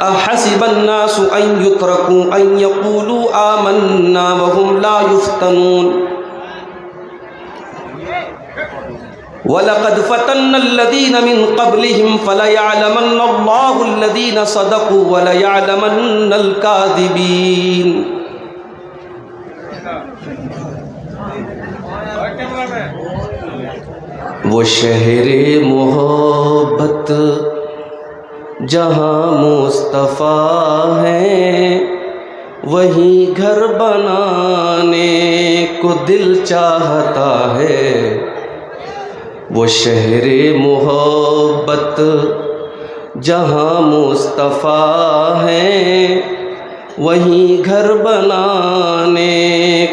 احسب الناس ان يتركوا ان يقولوا آمنا وهم لا يفتنون وَلَقَدْ فَتَنَّا الَّذِينَ مِن قَبْلِهِمْ فَلَيَعْلَمَنَّ اللَّهُ الَّذِينَ صَدَقُوا وَلَيَعْلَمَنَّ الْكَاذِبِينَ۔ وہ شہر محبت جہاں مصطفیٰ ہے، وہیں گھر بنانے کو دل چاہتا ہے۔ وہ شہر محبت جہاں مصطفیٰ ہے، وہیں گھر بنانے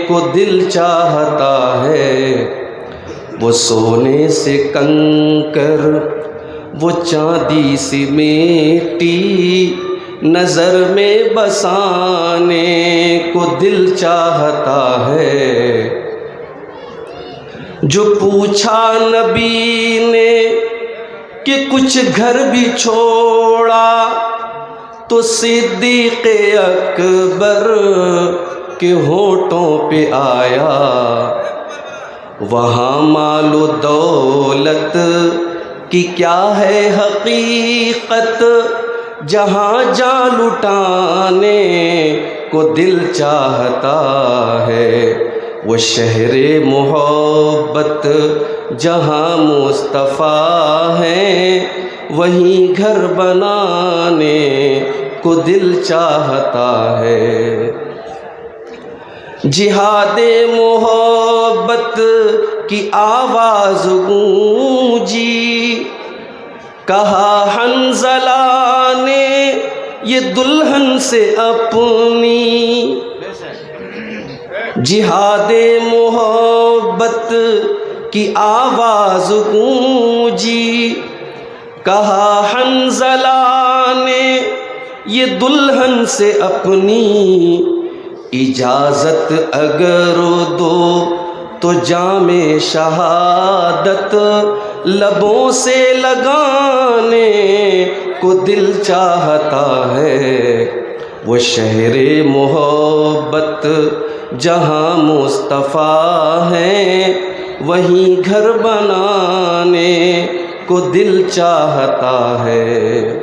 کو دل چاہتا ہے۔ وہ سونے سے کنکر، وہ چاندی سی میٹی نظر میں بسانے کو دل چاہتا ہے۔ جو پوچھا نبی نے کہ کچھ گھر بھی چھوڑا، تو صدیق اکبر کے ہونٹوں پہ آیا، وہاں مال و دولت کی کیا ہے حقیقت، جہاں جان لٹانے کو دل چاہتا ہے۔ وہ شہر محبت جہاں مصطفیٰ ہے، وہیں گھر بنانے کو دل چاہتا ہے۔ جہاد محبت کی آواز گونجی، کہا حنظلہ نے یہ دلہن سے اپنی۔ جہاد محبت کی آواز گونجی، کہا حنظلہ نے یہ دلہن سے اپنی، اجازت اگر دو تو جام شہادت لبوں سے لگانے کو دل چاہتا ہے۔ وہ شہر محبت جہاں مصطفیٰ ہے، وہیں گھر بنانے کو دل چاہتا ہے۔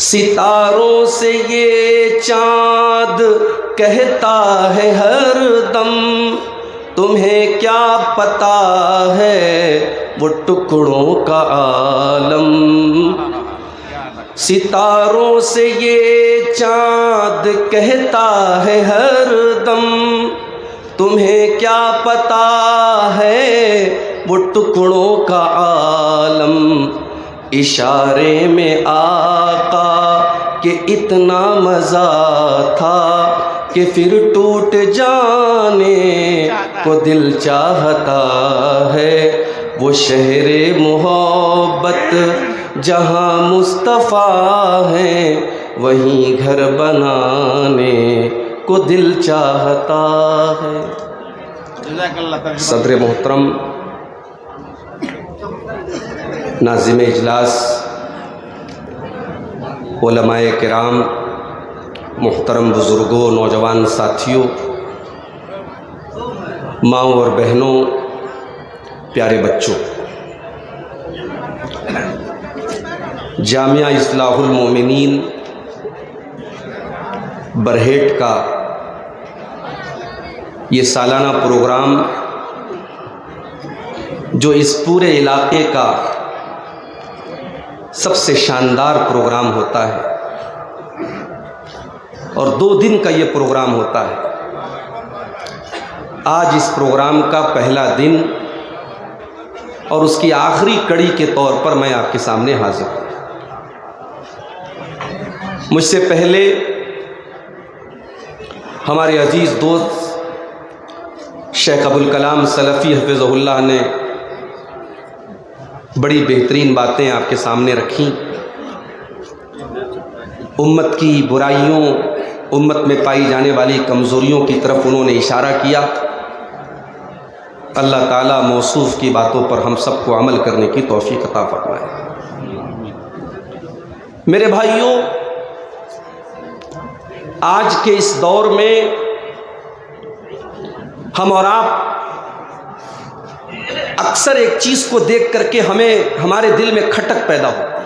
ستاروں سے یہ چاند کہتا ہے ہر دم، تمہیں کیا پتا ہے وہ ٹکڑوں کا عالم۔ ستاروں سے یہ چاند کہتا ہے ہر دم، تمہیں کیا پتا ہے وہ ٹکڑوں کا عالم۔ اشارے میں آقا کہ اتنا مزہ تھا کہ پھر ٹوٹ جانے کو دل چاہتا ہے۔ وہ شہر محبت جہاں مصطفیٰ ہے، وہیں گھر بنانے کو دل چاہتا ہے۔ صدر محترم، ناظم اجلاس، علماء کرام، محترم بزرگوں، نوجوان ساتھیوں، ماؤں اور بہنوں، پیارے بچوں، جامعہ اصلاح المومنین برہیٹ کا یہ سالانہ پروگرام جو اس پورے علاقے کا سب سے شاندار پروگرام ہوتا ہے، اور 2 دن کا یہ پروگرام ہوتا ہے۔ آج اس پروگرام کا پہلا دن اور اس کی آخری کڑی کے طور پر میں آپ کے سامنے حاضر ہوں۔ مجھ سے پہلے ہمارے عزیز دوست شیخ ابوالکلام سلفی حفظہ اللہ نے بڑی بہترین باتیں آپ کے سامنے رکھیں۔ امت کی برائیوں، امت میں پائی جانے والی کمزوریوں کی طرف انہوں نے اشارہ کیا۔ اللہ تعالیٰ موصوف کی باتوں پر ہم سب کو عمل کرنے کی توفیق عطا فرمائے۔ میرے بھائیوں، آج کے اس دور میں ہم اور آپ اکثر ایک چیز کو دیکھ کر کے ہمارے دل میں کھٹک پیدا ہوتی ہے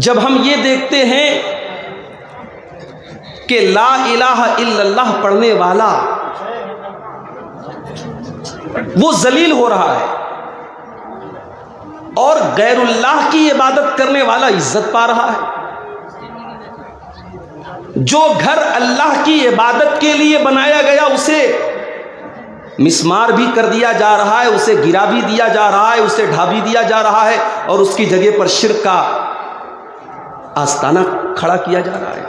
جب ہم یہ دیکھتے ہیں کہ لا الہ الا اللہ پڑھنے والا وہ ذلیل ہو رہا ہے اور غیر اللہ کی عبادت کرنے والا عزت پا رہا ہے. جو گھر اللہ کی عبادت کے لیے بنایا گیا اسے مسمار بھی کر دیا جا رہا ہے, اسے گرا بھی دیا جا رہا ہے, اسے ڈھا بھی دیا جا رہا ہے اور اس کی جگہ پر شرک کا آستانہ کھڑا کیا جا رہا ہے.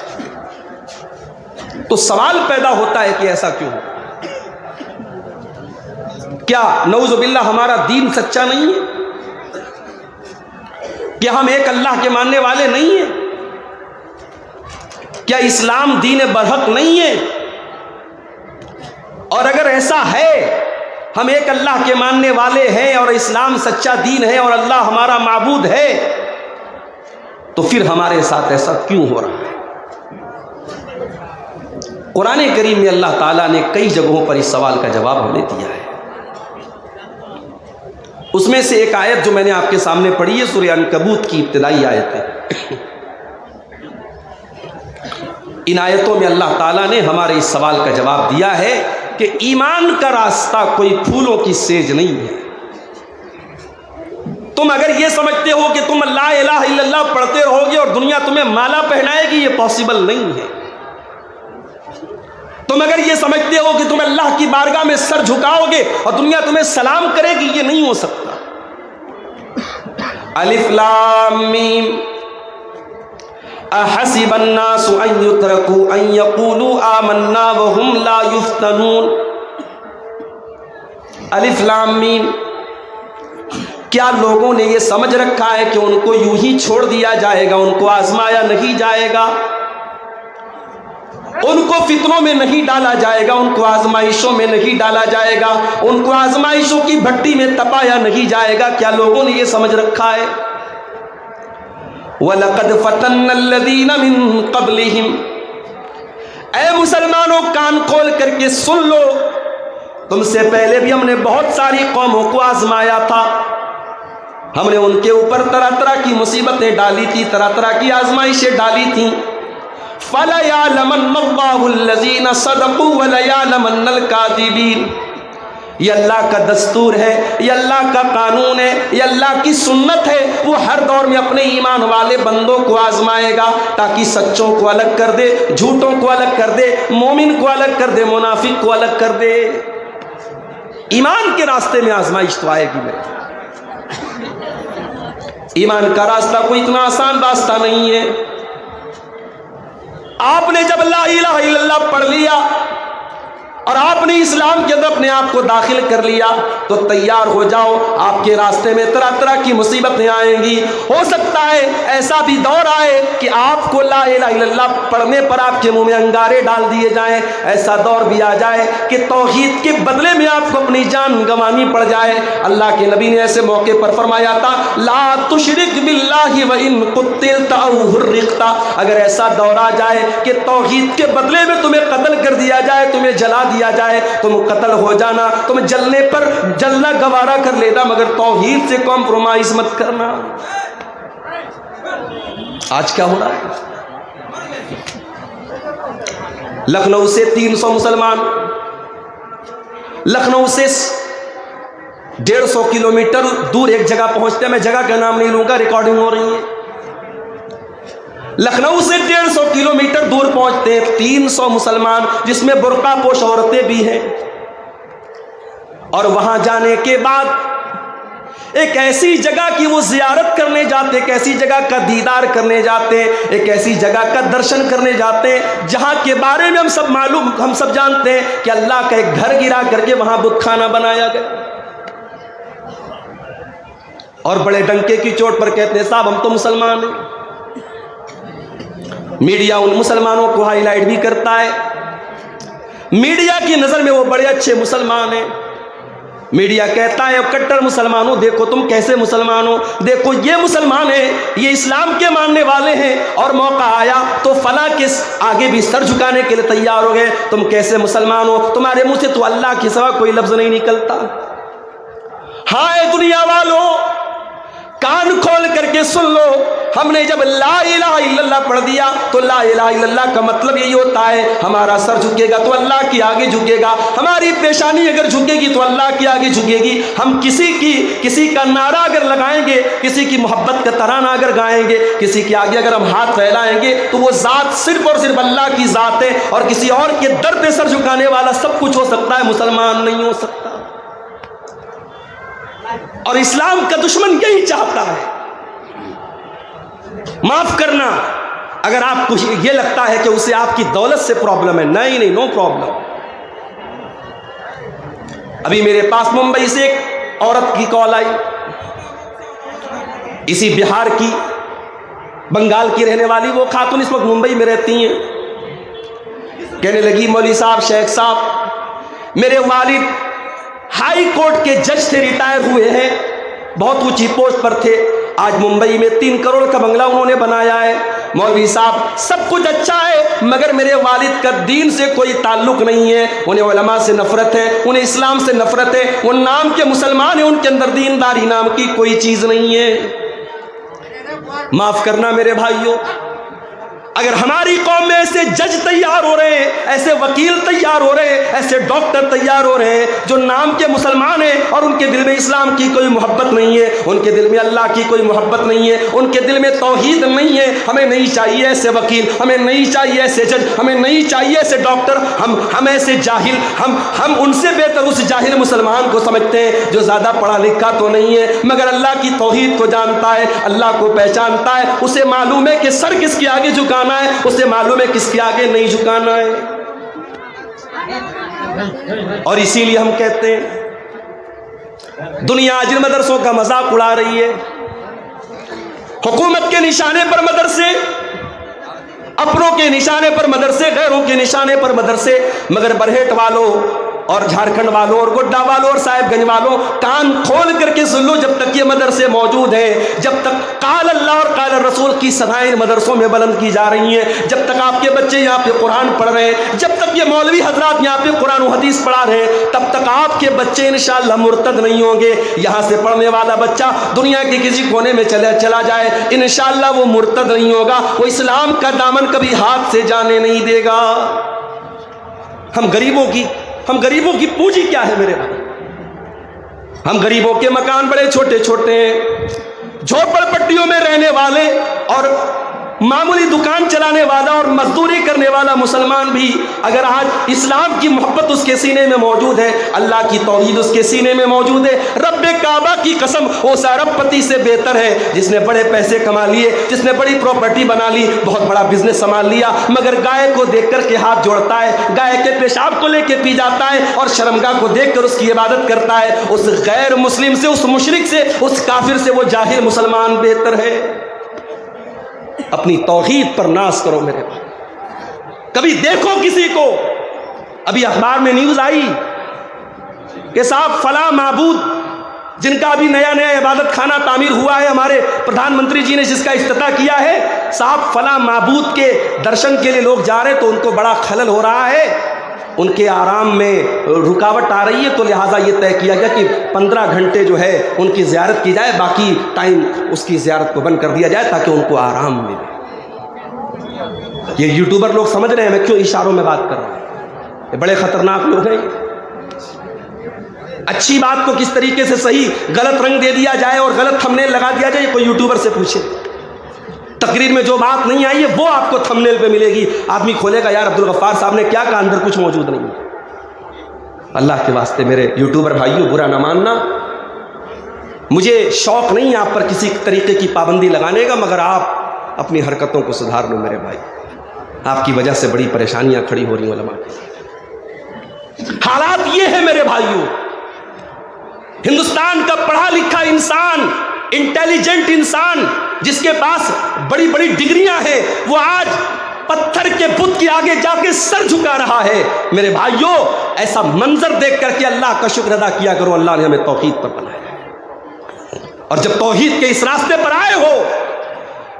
تو سوال پیدا ہوتا ہے کہ ایسا کیوں؟ کیا نعوذ باللہ ہمارا دین سچا نہیں ہے؟ کیا ہم ایک اللہ کے ماننے والے نہیں ہیں؟ کیا اسلام دین برحق نہیں ہے؟ اور اگر ایسا ہے, ہم ایک اللہ کے ماننے والے ہیں اور اسلام سچا دین ہے اور اللہ ہمارا معبود ہے, تو پھر ہمارے ساتھ ایسا کیوں ہو رہا ہے؟ قرآن کریم میں اللہ تعالیٰ نے کئی جگہوں پر اس سوال کا جواب ہمیں دیا ہے. اس میں سے ایک آیت جو میں نے آپ کے سامنے پڑھی ہے سورہ عنکبوت کی ابتدائی آیت ہے. ان آیتوں میں اللہ تعالیٰ نے ہمارے اس سوال کا جواب دیا ہے کہ ایمان کا راستہ کوئی پھولوں کی سیج نہیں ہے. تم اگر یہ سمجھتے ہو کہ تم لا الہ الا اللہ پڑھتے رہو گے اور دنیا تمہیں مالا پہنائے گی, یہ پاسبل نہیں ہے. تم اگر یہ سمجھتے ہو کہ تم اللہ کی بارگاہ میں سر جھکاؤ گے اور دنیا تمہیں سلام کرے گی, یہ نہیں ہو سکتا. الف لام میم احسب الناس ان يتركوا ان يقولوا آمنا وهم لا يفتنون. الف لام میم, کیا لوگوں نے یہ سمجھ رکھا ہے کہ ان کو یوں ہی چھوڑ دیا جائے گا, ان کو آزمایا نہیں جائے گا, ان کو فتنوں میں نہیں ڈالا جائے گا, ان کو آزمائشوں میں نہیں ڈالا جائے گا, ان کو آزمائشوں کی بھٹی میں تپایا نہیں جائے گا؟ کیا لوگوں نے یہ سمجھ رکھا ہے؟ وَلَقَدْ فَتَنَّ الَّذِينَ مِن قَبْلِهِمْ, اے مسلمانوں کان کھول کر کے سن لو, تم سے پہلے بھی ہم نے بہت ساری قوموں کو آزمایا تھا. ہم نے ان کے اوپر طرح طرح کی مصیبتیں ڈالی تھی, طرح طرح کی آزمائشیں ڈالی تھیں. فَلَيَعْلَمَنَّ اللَّهُ الَّذِينَ صَدَقُوا وَلَيَعْلَمَنَّ الْكَاذِبِينَ. یہ اللہ کا دستور ہے, یہ اللہ کا قانون ہے, یہ اللہ کی سنت ہے. وہ ہر دور میں اپنے ایمان والے بندوں کو آزمائے گا تاکہ سچوں کو الگ کر دے, جھوٹوں کو الگ کر دے, مومن کو الگ کر دے, منافق کو الگ کر دے. ایمان کے راستے میں آزمائش تو آئے گی میرے. ایمان کا راستہ کوئی اتنا آسان راستہ نہیں ہے. آپ نے جب لا الہ الا اللہ پڑھ لیا اور آپ نے اسلام کے اندر اپنے آپ کو داخل کر لیا تو تیار ہو جاؤ, آپ کے راستے میں طرح طرح کی مصیبتیں آئیں گی. ہو سکتا ہے ایسا بھی دور آئے کہ آپ کو لا الہ الا اللہ پڑھنے پر آپ کے منہ میں انگارے ڈال دیے جائیں. ایسا دور بھی آ جائے کہ توحید کے بدلے میں آپ کو اپنی جان گنوانی پڑ جائے. اللہ کے نبی نے ایسے موقع پر فرمایا تھا, لا تشرک باللہ وان قتلت او حرقت. اگر ایسا دور آ جائے کہ توحید کے بدلے میں تمہیں قتل کر دیا جائے, تمہیں جلا دیا جائے, تم قتل ہو جانا, تم جلنے پر جلنا گوارا کر لینا, مگر توحید سے کمپرومائز مت کرنا. آج کیا ہو رہا ہے؟ لکھنؤ سے 300 مسلمان, لکھنؤ سے 150 کلومیٹر دور ایک جگہ پہنچتے ہیں. میں جگہ کا نام نہیں لوں گا, ریکارڈنگ ہو رہی ہے. لکھنؤ سے 150 کلومیٹر دور پہنچتے ہیں 300 مسلمان, جس میں برقع پوش عورتیں بھی ہیں. اور وہاں جانے کے بعد ایک ایسی جگہ کی وہ زیارت کرنے جاتے, ایک ایسی جگہ کا دیدار کرنے جاتے, ایک ایسی جگہ کا درشن کرنے جاتے جہاں کے بارے میں ہم سب جانتے ہیں کہ اللہ کا ایک گھر گرا کر کے وہاں بت خانہ بنایا گیا. اور بڑے ڈنکے کی چوٹ پر کہتے ہیں صاحب ہم تو مسلمان ہیں. میڈیا ان مسلمانوں کو ہائی لائٹ بھی کرتا ہے, میڈیا کی نظر میں وہ بڑے اچھے مسلمان ہیں. میڈیا کہتا ہے کٹر مسلمانوں دیکھو تم کیسے مسلمان ہو، دیکھو یہ مسلمان ہیں، یہ اسلام کے ماننے والے ہیں، اور موقع آیا تو فلاں کے آگے بھی سر جھکانے کے لیے تیار ہو گئے، تم کیسے مسلمان ہو، تمہارے منہ سے تو اللہ کے سوا کوئی لفظ نہیں نکلتا۔ ہائے دنیا والوں، کان کھول کر کے سن لو، ہم نے جب لا الہ الا اللہ پڑھ دیا تو لا الہ الا اللہ کا مطلب یہی ہوتا ہے ہمارا سر جھکے گا تو اللہ کے آگے جھکے گا، ہماری پیشانی اگر جھکے گی تو اللہ کے آگے جھکے گی، ہم کسی کا نعرہ اگر لگائیں گے، کسی کی محبت کا ترانہ اگر گائیں گے، کسی کے آگے اگر ہم ہاتھ پھیلائیں گے تو وہ ذات صرف اور صرف اللہ کی ذات ہے، اور کسی اور کے در پہ سر جھکانے والا سب کچھ ہو سکتا ہے، مسلمان نہیں ہو سکتا۔ اور اسلام کا دشمن یہی چاہتا ہے۔ معاف کرنا اگر آپ کو یہ لگتا ہے کہ اسے آپ کی دولت سے پرابلم ہے، نہیں، نو پرابلم۔ ابھی میرے پاس ممبئی سے ایک عورت کی کال آئی، اسی بہار کی، بنگال کی رہنے والی وہ خاتون، اس وقت ممبئی میں رہتی ہیں، کہنے لگی مولوی صاحب، شیخ صاحب، میرے والد ہائی کورٹ کے جج تھے، ریٹائر ہوئے ہیں، بہت اونچی پوسٹ پر تھے، آج ممبئی میں 3 کروڑ کا بنگلہ انہوں نے بنایا ہے۔ مولوی صاحب سب کچھ اچھا ہے مگر میرے والد کا دین سے کوئی تعلق نہیں ہے، انہیں علماء سے نفرت ہے، انہیں اسلام سے نفرت ہے، وہ نام کے مسلمان ہیں، ان کے اندر دینداری نام کی کوئی چیز نہیں ہے۔ معاف کرنا میرے بھائیوں، اگر ہماری قوم میں ایسے جج تیار ہو رہے ہیں، ایسے وکیل تیار ہو رہے ہیں، ایسے ڈاکٹر تیار ہو رہے ہیں جو نام کے مسلمان ہیں اور ان کے دل میں اسلام کی کوئی محبت نہیں ہے، ان کے دل میں اللہ کی کوئی محبت نہیں ہے، ان کے دل میں توحید نہیں ہے، ہمیں نہیں چاہیے ایسے وکیل، ہمیں نہیں چاہیے ایسے جج، ہمیں نہیں چاہیے ایسے ڈاکٹر، ہم ایسے جاہل، ہم ان سے بہتر اس جاہل مسلمان کو سمجھتے ہیں جو زیادہ پڑھا لکھا تو نہیں ہے مگر اللہ کی توحید کو جانتا ہے، اللہ کو پہچانتا ہے، اسے معلوم ہے کہ سر کس کے آگے جھکانا ہے، اسے معلوم ہے کس کے آگے نہیں جھکانا ہے۔ اور اسی لیے ہم کہتے ہیں دنیا جن مدرسوں کا مذاق اڑا رہی ہے، حکومت کے نشانے پر مدرسے، اپنوں کے نشانے پر مدرسے، غیروں کے نشانے پر مدرسے، مگر برہیٹ والوں اور جھارکھنڈ والوں اور گڈا والوں اور صاحب گنج والوں، کان کھول کر کے سن لو، جب تک یہ مدرسے موجود ہیں، جب تک قال اللہ اور قال الرسول کی صدائیں مدرسوں میں بلند کی جا رہی ہیں، جب تک آپ کے بچے یہاں پہ قرآن پڑھ رہے ہیں، جب تک یہ مولوی حضرات یہاں پہ قرآن و حدیث پڑھا رہے ہیں، تب تک آپ کے بچے انشاءاللہ مرتد نہیں ہوں گے۔ یہاں سے پڑھنے والا بچہ دنیا کے کسی کونے میں چلا جائے، انشاءاللہ وہ مرتد نہیں ہوگا، وہ اسلام کا دامن کبھی ہاتھ سے جانے نہیں دے گا۔ ہم غریبوں کی پونجی کیا ہے میرے بھائی؟ ہم غریبوں کے مکان بڑے چھوٹے چھوٹے ہیں، جھوپڑ پٹیوں میں رہنے والے اور معمولی دکان چلانے والا اور مزدوری کرنے والا مسلمان بھی اگر آج اسلام کی محبت اس کے سینے میں موجود ہے، اللہ کی توحید اس کے سینے میں موجود ہے، رب کعبہ کی قسم وہ اس ارب پتی سے بہتر ہے جس نے بڑے پیسے کما لیے، جس نے بڑی پراپرٹی بنا لی، بہت بڑا بزنس سنبھال لیا، مگر گائے کو دیکھ کر کے ہاتھ جوڑتا ہے، گائے کے پیشاب کو لے کے پی جاتا ہے اور شرمگاہ کو دیکھ کر اس کی عبادت کرتا ہے۔ اس غیر مسلم سے، اس مشرک سے، اس کافر سے وہ جاہل مسلمان بہتر ہے۔ اپنی توحید پر ناز کرو میرے بھائی، کبھی دیکھو کسی کو، ابھی اخبار میں نیوز آئی کہ صاحب فلاں معبود جن کا ابھی نیا عبادت خانہ تعمیر ہوا ہے، ہمارے پردھان منتری جی نے جس کا افتتاح کیا ہے، صاحب فلاں معبود کے درشن کے لیے لوگ جا رہے تو ان کو بڑا خلل ہو رہا ہے، ان کے آرام میں رکاوٹ آ رہی ہے، تو لہٰذا یہ طے کیا گیا کہ 15 گھنٹے جو ہے ان کی زیارت کی جائے، باقی ٹائم اس کی زیارت کو بند کر دیا جائے تاکہ ان کو آرام ملے۔ یہ یوٹیوبر لوگ سمجھ رہے ہیں میں کیوں اشاروں میں بات کر رہا ہوں، یہ بڑے خطرناک لوگ ہیں۔ اچھی بات کو کس طریقے سے صحیح غلط رنگ دے دیا جائے اور غلط تھمبنیل لگا دیا جائے، کوئی یوٹیوبر سے پوچھے۔ تقریر میں جو بات نہیں آئی ہے وہ آپ کو تھمبنیل پہ ملے گی، آدمی کھولے گا یار عبدالغفار صاحب نے کیا کہا، اندر کچھ موجود نہیں۔ اللہ کے واسطے میرے یوٹیوبر بھائیوں برا نہ ماننا، مجھے شوق نہیں آپ پر کسی طریقے کی پابندی لگانے کا، مگر آپ اپنی حرکتوں کو سدھار لو میرے بھائی، آپ کی وجہ سے بڑی پریشانیاں کھڑی ہو رہی ہیں علماء کی۔ حالات یہ ہے میرے بھائیوں، ہندوستان کا پڑھا لکھا انسان، انٹیلیجنٹ انسان جس کے پاس بڑی بڑی ڈگریاں ہیں، وہ آج پتھر کے بت کے آگے جا کے سر جھکا رہا ہے۔ میرے بھائیوں، ایسا منظر دیکھ کر کے اللہ کا شکر ادا کیا کرو، اللہ نے ہمیں توحید پر بنایا ہے۔ اور جب توحید کے اس راستے پر آئے ہو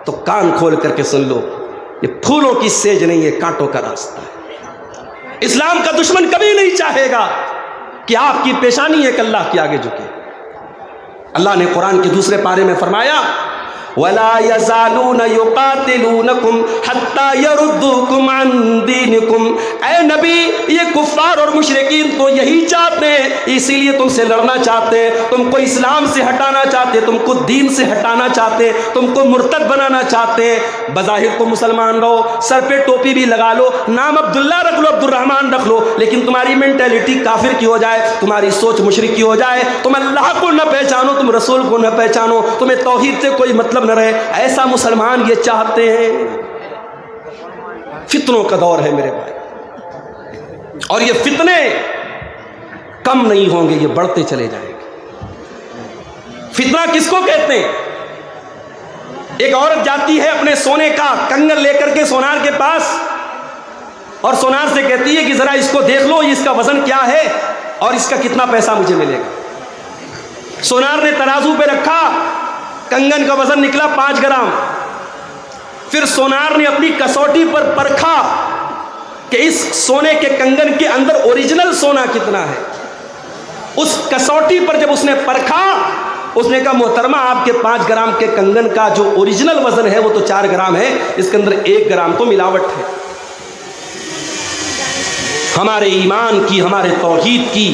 تو کان کھول کر کے سن لو، یہ پھولوں کی سیج نہیں، یہ کانٹوں کا راستہ ہے۔ اسلام کا دشمن کبھی نہیں چاہے گا کہ آپ کی پیشانی ایک اللہ کے آگے جھکے۔ اللہ نے قرآن کے دوسرے پارے میں فرمایا وَلَا يَزَالُونَ يُقَاتِلُونَكُمْ حَتَّى يَرُدُّوكُمْ عَنْ دِينِكُمْ۔ اے نبی، یہ کفار اور مشرکین تو یہی چاہتے ہیں، اسی لیے تم سے لڑنا چاہتے ہیں، تم کو اسلام سے ہٹانا چاہتے، تم کو دین سے ہٹانا چاہتے، تم کو مرتد بنانا چاہتے ہیں۔ بظاہر تو مسلمان رہو، سر پہ ٹوپی بھی لگا لو، نام عبداللہ رکھ لو، عبد الرحمن رکھ لو، لیکن تمہاری مینٹیلٹی کافر کی ہو جائے، تمہاری سوچ مشرک کی ہو جائے، تم اللہ کو نہ پہچانو، تم رسول کو نہ پہچانو، تمہیں توحید سے کوئی مطلب نہ رہے، ایسا مسلمان یہ چاہتے ہیں۔ فتنوں کا دور ہے میرے بھائی، اور یہ فتنے کم نہیں ہوں گے، یہ بڑھتے چلے جائیں گے۔ فتنہ کس کو کہتے ہیں؟ ایک عورت جاتی ہے اپنے سونے کا کنگن لے کر کے سونار کے پاس، اور سونار سے کہتی ہے کہ ذرا اس کو دیکھ لو، اس کا وزن کیا ہے اور اس کا کتنا پیسہ مجھے ملے گا۔ سونار نے ترازو پہ رکھا، کنگن کا وزن نکلا 5 گرام۔ پھر سونار نے اپنی کسوٹی پر پرکھا کہ اس سونے کے کنگن کے اندر اوریجنل سونا کتنا ہے۔ اس کسوٹی پر جب اس نے پرکھا، اس نے کہا محترمہ آپ کے 5 گرام کے کنگن کا جو اوریجنل وزن ہے وہ تو 4 گرام ہے، اس کے اندر 1 گرام تو ملاوٹ ہے۔ ہمارے ایمان کی، ہمارے توحید کی،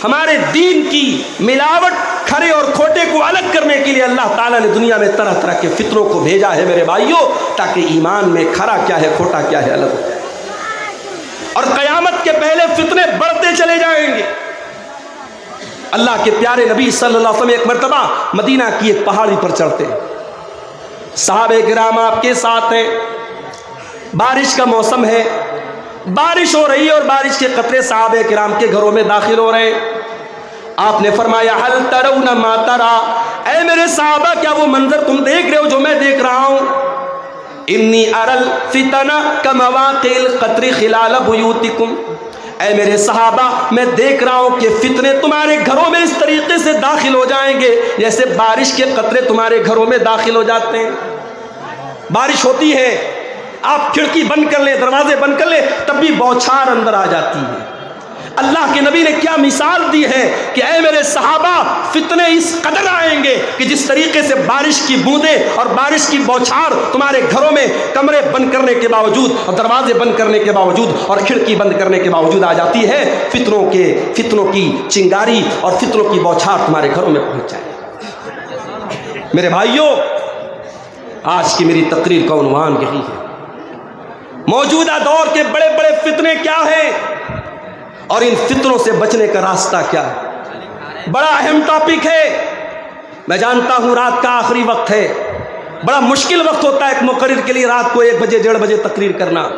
ہمارے دین کی ملاوٹ، کھرے اور کھوٹے کو الگ کرنے کے لیے اللہ تعالیٰ نے دنیا میں طرح طرح کے فتنوں کو بھیجا ہے میرے بھائیوں، تاکہ ایمان میں کھرا کیا ہے کھوٹا کیا ہے الگ ہو جائے۔ اور قیامت کے پہلے فتنے بڑھتے چلے جائیں گے۔ اللہ کے پیارے نبی صلی اللہ علیہ وسلم ایک مرتبہ مدینہ کی ایک پہاڑی پر چڑھتے ہیں، صحابہ کرام آپ کے ساتھ ہیں، بارش کا موسم ہے، بارش ہو رہی ہے اور بارش کے قطرے صحابہ کرام کے گھروں میں داخل ہو رہے ہیں۔ آپ نے فرمایا حل ترون ما ترا، اے میرے صحابہ کیا وہ منظر تم دیکھ رہے ہو جو میں دیکھ رہا ہوں؟ انی ارل فتنہ کمواقع القطر خلال بیوتکم، اے میرے صحابہ میں دیکھ رہا ہوں کہ فتنے تمہارے گھروں میں اس طریقے سے داخل ہو جائیں گے جیسے بارش کے قطرے تمہارے گھروں میں داخل ہو جاتے ہیں۔ بارش ہوتی ہے، آپ کھڑکی بند کر لیں، دروازے بند کر لیں، تب بھی بوچھار اندر آ جاتی ہے۔ اللہ کے نبی نے کیا مثال دی ہے کہ اے میرے صحابہ فتنے اس قدر آئیں گے کہ جس طریقے سے بارش کی بوندیں اور بارش کی بوچھار تمہارے گھروں میں کمرے بند کرنے کے باوجود اور دروازے بند کرنے کے باوجود اور کھڑکی بند کرنے کے باوجود آ جاتی ہے، فتنوں کی چنگاری اور فتنوں کی بوچھار تمہارے گھروں میں پہنچ جائے۔ میرے بھائیوں، آج کی میری تقریر کا عنوان یہی ہے، موجودہ دور کے بڑے بڑے فتنے کیا ہیں اور ان فتنوں سے بچنے کا راستہ کیا ہے۔ بڑا اہم ٹاپک ہے، میں جانتا ہوں رات کا آخری وقت ہے، بڑا مشکل وقت ہوتا ہے ایک مقرر کے لیے رات کو 1 بجے 1:30 بجے تقریر کرنا۔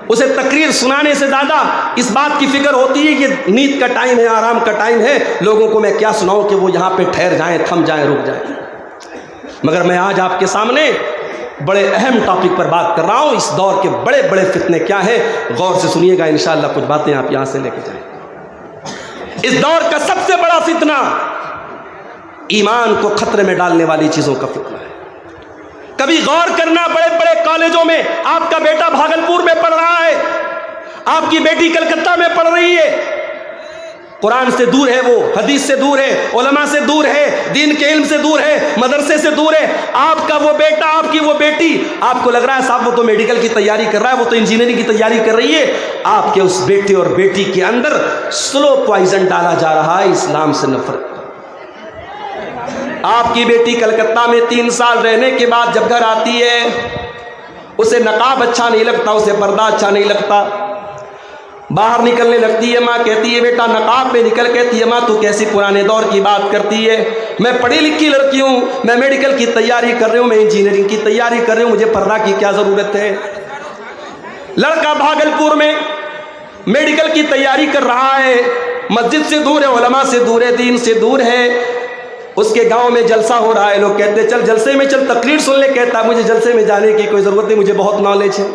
اسے تقریر سنانے سے زیادہ اس بات کی فکر ہوتی ہے کہ نیند کا ٹائم ہے، آرام کا ٹائم ہے، لوگوں کو میں کیا سناؤں کہ وہ یہاں پہ ٹھہر جائیں، تھم جائیں، رک جائیں۔ مگر میں آج آپ کے سامنے بڑے اہم ٹاپک پر بات کر رہا ہوں، اس دور کے بڑے بڑے فتنے کیا ہیں، غور سے سنیے گا، انشاءاللہ کچھ باتیں آپ یہاں سے لے کے جائیں۔ اس دور کا سب سے بڑا فتنہ ایمان کو خطرے میں ڈالنے والی چیزوں کا فتنہ ہے۔ کبھی غور کرنا، بڑے بڑے کالجوں میں آپ کا بیٹا بھاگلپور میں پڑھ رہا ہے، آپ کی بیٹی کلکتہ میں پڑھ رہی ہے، قرآن سے دور ہے، وہ حدیث سے دور ہے، علماء سے دور ہے، دین کے علم سے دور ہے، مدرسے سے دور ہے۔ آپ کا وہ بیٹا، آپ کی وہ بیٹی، آپ کو لگ رہا ہے صاحب وہ تو میڈیکل کی تیاری کر رہا ہے، وہ تو انجینئرنگ کی تیاری کر رہی ہے، آپ کے اس بیٹے اور بیٹی کے اندر سلو پوائزن ڈالا جا رہا ہے اسلام سے نفرت۔ آپ کی بیٹی کلکتہ میں 3 سال رہنے کے بعد جب گھر آتی ہے، اسے نقاب اچھا نہیں لگتا، اسے پردہ اچھا نہیں لگتا، باہر نکلنے لگتی ہے، ماں کہتی ہے بیٹا نقاب پہ نکل، کہتی ہے ماں تو کیسی پرانے دور کی بات کرتی ہے، میں پڑھی لکھی لڑکی ہوں، میں میڈیکل کی تیاری کر رہی ہوں، میں انجینئرنگ کی تیاری کر رہی ہوں، مجھے پردہ کی کیا ضرورت ہے۔ لڑکا بھاگلپور میں میڈیکل کی تیاری کر رہا ہے، مسجد سے دور ہے، علماء سے دور ہے، دین سے دور ہے، اس کے گاؤں میں جلسہ ہو رہا ہے، لوگ کہتے ہیں چل جلسے میں چل تقریر سن لے، کہتا ہے مجھے جلسے میں جانے کی کوئی ضرورت نہیں، مجھے بہت نالج ہے۔